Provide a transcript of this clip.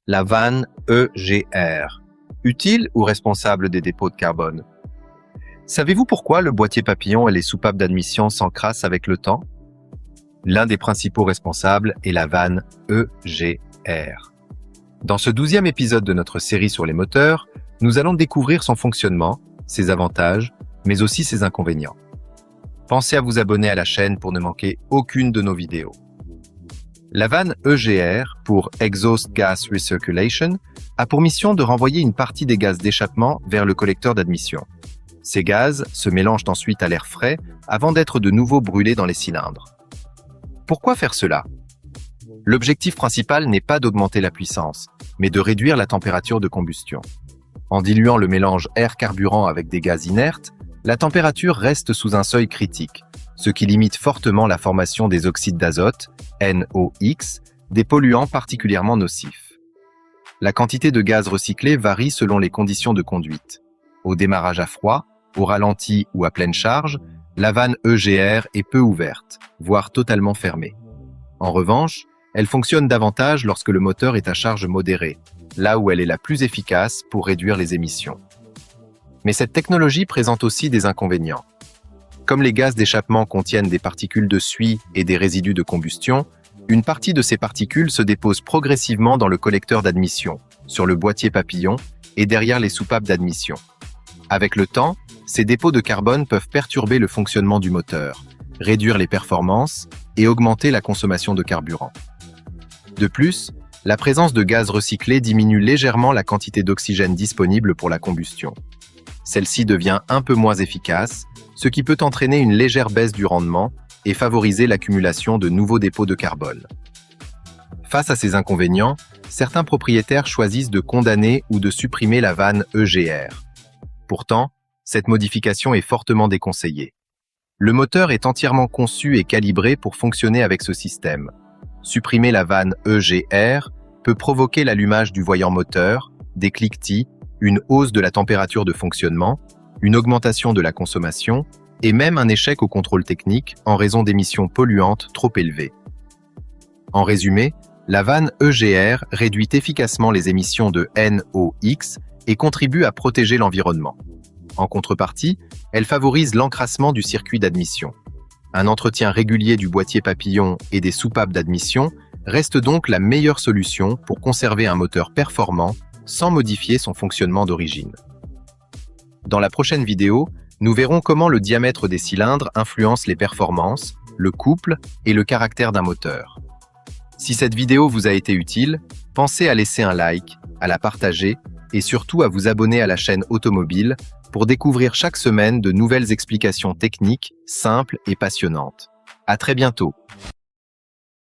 la vanne EGR. Utile ou responsable des dépôts de carbone? Savez-vous pourquoi le boîtier papillon et les soupapes d'admission s'encrassent avec le temps? L'un des principaux responsables est la vanne EGR. Dans ce 12e épisode de notre série sur les moteurs, nous allons découvrir son fonctionnement, ses avantages, mais aussi ses inconvénients. Pensez à vous abonner à la chaîne pour ne manquer aucune de nos vidéos. La vanne EGR, pour Exhaust Gas Recirculation, a pour mission de renvoyer une partie des gaz d'échappement vers le collecteur d'admission. Ces gaz se mélangent ensuite à l'air frais avant d'être de nouveau brûlés dans les cylindres. Pourquoi faire cela? L'objectif principal n'est pas d'augmenter la puissance, mais de réduire la température de combustion. En diluant le mélange air-carburant avec des gaz inertes, la température reste sous un seuil critique, ce qui limite fortement la formation des oxydes d'azote, NOx, des polluants particulièrement nocifs. La quantité de gaz recyclé varie selon les conditions de conduite. Au démarrage à froid, au ralenti ou à pleine charge, la vanne EGR est peu ouverte, voire totalement fermée. En revanche, elle fonctionne davantage lorsque le moteur est à charge modérée, là où elle est la plus efficace pour réduire les émissions. Mais cette technologie présente aussi des inconvénients. Comme les gaz d'échappement contiennent des particules de suie et des résidus de combustion, une partie de ces particules se dépose progressivement dans le collecteur d'admission, sur le boîtier papillon et derrière les soupapes d'admission. Avec le temps, ces dépôts de carbone peuvent perturber le fonctionnement du moteur, réduire les performances et augmenter la consommation de carburant. De plus, la présence de gaz recyclé diminue légèrement la quantité d'oxygène disponible pour la combustion. Celle-ci devient un peu moins efficace, ce qui peut entraîner une légère baisse du rendement et favoriser l'accumulation de nouveaux dépôts de carbone. Face à ces inconvénients, certains propriétaires choisissent de condamner ou de supprimer la vanne EGR. Pourtant, cette modification est fortement déconseillée. Le moteur est entièrement conçu et calibré pour fonctionner avec ce système. Supprimer la vanne EGR peut provoquer l'allumage du voyant moteur, des cliquetis, une hausse de la température de fonctionnement, une augmentation de la consommation et même un échec au contrôle technique en raison d'émissions polluantes trop élevées. En résumé, la vanne EGR réduit efficacement les émissions de NOx et contribue à protéger l'environnement. En contrepartie, elle favorise l'encrassement du circuit d'admission. Un entretien régulier du boîtier papillon et des soupapes d'admission reste donc la meilleure solution pour conserver un moteur performant sans modifier son fonctionnement d'origine. Dans la prochaine vidéo, nous verrons comment le diamètre des cylindres influence les performances, le couple et le caractère d'un moteur. Si cette vidéo vous a été utile, pensez à laisser un like, à la partager et surtout à vous abonner à la chaîne Automobile pour découvrir chaque semaine de nouvelles explications techniques, simples et passionnantes. À très bientôt!